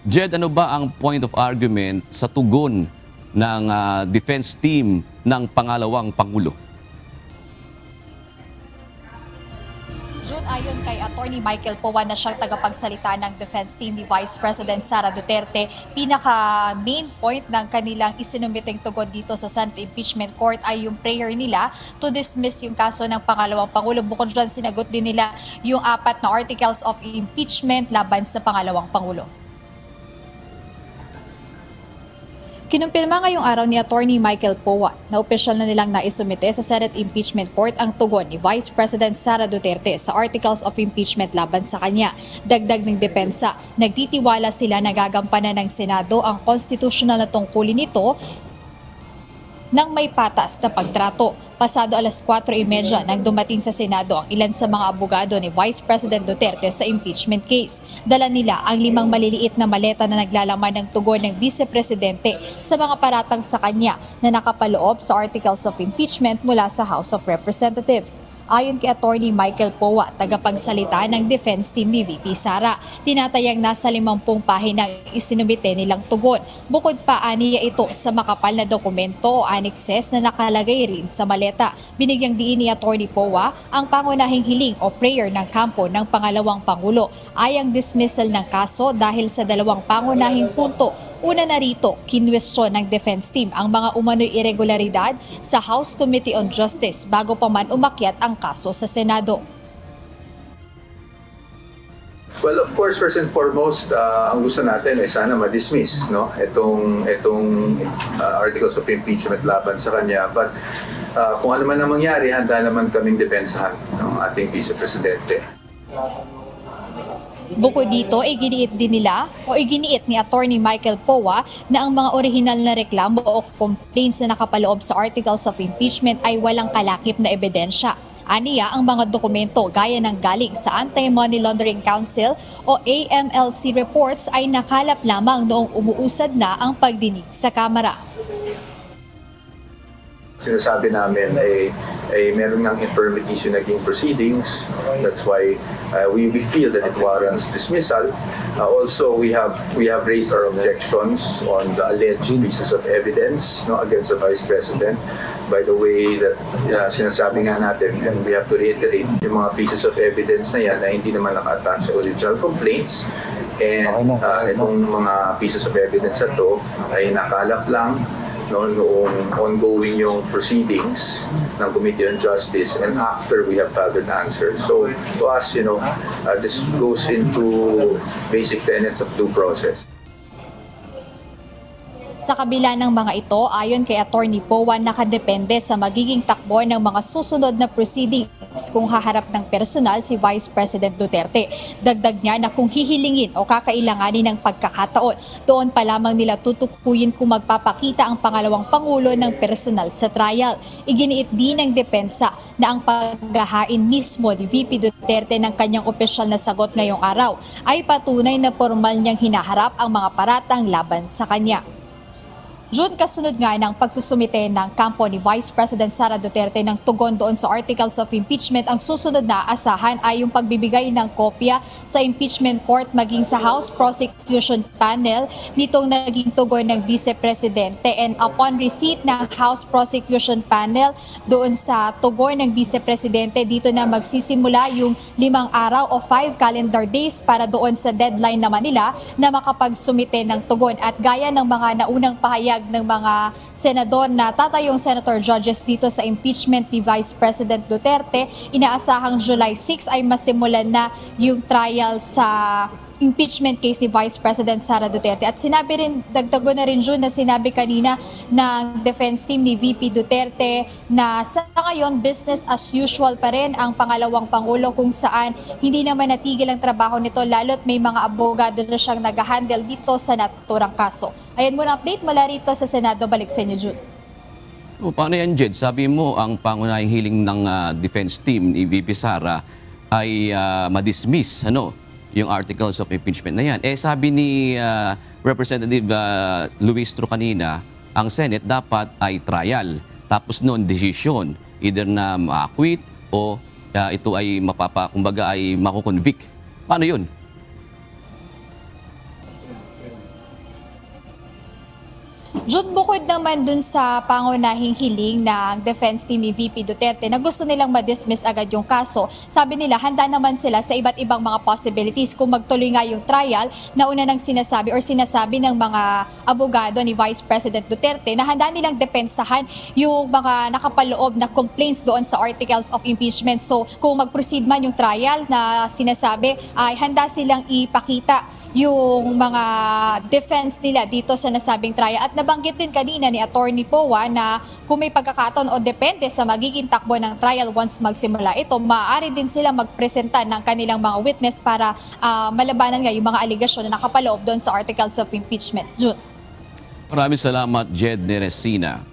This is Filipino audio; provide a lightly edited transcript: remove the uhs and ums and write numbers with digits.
Jed, ano ba ang point of argument sa tugon ng defense team ng pangalawang Pangulo? Jude, ayon kay Attorney Michael Powa na siyang tagapagsalita ng defense team ni Vice President Sara Duterte, pinaka-main point ng kanilang isinumiteng tugon dito sa Senate Impeachment Court ay yung prayer nila to dismiss yung kaso ng pangalawang Pangulo. Bukod dyan, sinagot din nila yung 4 na articles of impeachment laban sa pangalawang Pangulo. Kinumpirma ngayong araw ni Attorney Michael Powa na opisyal na nilang naisumite sa Senate Impeachment Court ang tugon ni Vice President Sara Duterte sa articles of impeachment laban sa kanya. Dagdag ng depensa, nagtitiwala sila na gagampanan ng Senado ang konstitusyonal na tungkulin nito ng may patas na pagtrato. Pasado alas 4:30 nang dumating sa Senado ang ilan sa mga abogado ni Vice President Duterte sa impeachment case. Dala nila ang 5 maliliit na maleta na naglalaman ng tugon ng Vice Presidente sa mga paratang sa kanya na nakapaloob sa articles of impeachment mula sa House of Representatives. Ayon kay Attorney Michael Powa, tagapagsalita ng defense team ni VP Sara, tinatayang nasa 50 pahinang isinumite nilang tugon. Bukod pa, aniya ito sa makapal na dokumento o annexes na nakalagay rin sa maleta. Binigyang diin ni Attorney Powa ang pangunahing hiling o prayer ng kampo ng pangalawang Pangulo ay ang dismissal ng kaso dahil sa 2 pangunahing punto. Una na rito, kinwestiyon ng defense team ang mga umano'y irregularidad sa House Committee on Justice bago pa man umakyat ang kaso sa Senado. Well, of course, first and foremost, ang gusto natin ay sana ma-dismiss, no? Itong articles of impeachment laban sa kanya. But kung ano man ang mangyari, handa naman kaming depensahan ng ating Vice Presidente. Bukod dito, iginiit ni Attorney Michael Powa na ang mga orihinal na reklamo o complaints na nakapaloob sa articles of impeachment ay walang kalakip na ebidensya. Aniya, ang mga dokumento gaya ng galing sa Anti-Money Laundering Council o AMLC reports ay nakalap lamang noong umuusad na ang pagdinig sa Kamara. Sinasabi namin ay meron ngang intermediation naging proceedings. That's why we feel that it warrants dismissal. Also, we have raised our objections on the alleged pieces of evidence, no, against the Vice President. By the way, that sinasabi nga natin, and we have to reiterate, yung mga pieces of evidence na yan na hindi naman naka-attach sa original complaints. And itong mga pieces of evidence na to ay nakalap lang noong ongoing yung proceedings ng Committee on Justice and after we have gathered answers. So to us, this goes into basic tenets of due process. Sa kabila ng mga ito, ayon kay Attorney Powa, nakadepende sa magiging takbo ng mga susunod na proceedings kung haharap ng personal si Vice President Duterte. Dagdag niya na kung hihilingin o kakailanganin ng pagkakataon, doon pa lamang nila tutukuyin kung magpapakita ang pangalawang Pangulo ng personal sa trial. Iginiit din ng depensa na ang paghahain mismo ni VP Duterte ng kanyang opisyal na sagot ngayong araw ay patunay na formal niyang hinaharap ang mga paratang laban sa kanya. June, kasunod nga ng pagsusumite ng kampo ni Vice President Sara Duterte ng tugon doon sa articles of impeachment, ang susunod na asahan ay yung pagbibigay ng kopya sa impeachment court maging sa House Prosecution Panel nitong naging tugon ng Vice Presidente. And upon receipt ng House Prosecution Panel doon sa tugon ng Vice Presidente, dito na magsisimula yung 5 araw o 5 calendar days para doon sa deadline naman nila na makapagsumite ng tugon. At gaya ng mga naunang pahayag ng mga senador na tatayong senator judges dito sa impeachment ni Vice President Duterte, inaasahang July 6 ay masimulan na yung trial sa impeachment case ni Vice President Sara Duterte. At sinabi rin, dagdago na rin June, na sinabi kanina ng defense team ni VP Duterte na sa ngayon business as usual pa rin ang pangalawang Pangulo, kung saan hindi naman natigil ang trabaho nito lalo't may mga abogado na siyang nag-handle dito sa naturang kaso. Ayan muna update mula rito sa Senado. Balik sa inyo, June. Paano yan, Jed? Sabi mo ang pangunahing hiling ng defense team ni VP Sara ay ma-dismiss yung articles of impeachment na yan. Sabi ni Representative Luis Tru kanina, ang Senate dapat ay trial. Tapos noon, decision. Either na ma-acquit o ito ay makukonvict. Paano yun? Jun, bukod naman dun sa pangunahing hiling ng defense team ni VP Duterte na gusto nilang ma-dismiss agad yung kaso, sabi nila handa naman sila sa iba't ibang mga possibilities kung magtuloy nga yung trial na una nang sinasabi ng mga abogado ni Vice President Duterte na handa nilang depensahan yung mga nakapaloob na complaints doon sa articles of impeachment. So kung mag-proceed man yung trial na sinasabi, ay handa silang ipakita yung mga defense nila dito sa nasabing trial. At nabanggit din kanina ni Attorney Poa na kung may pagkakataon o depende sa magiging takbo ng trial once magsimula ito, maaari din sila magpresenta ng kanilang mga witness para malabanan nga yung mga aligasyon na nakapaloob doon sa articles of impeachment. June. Maraming salamat, Jed Neresina.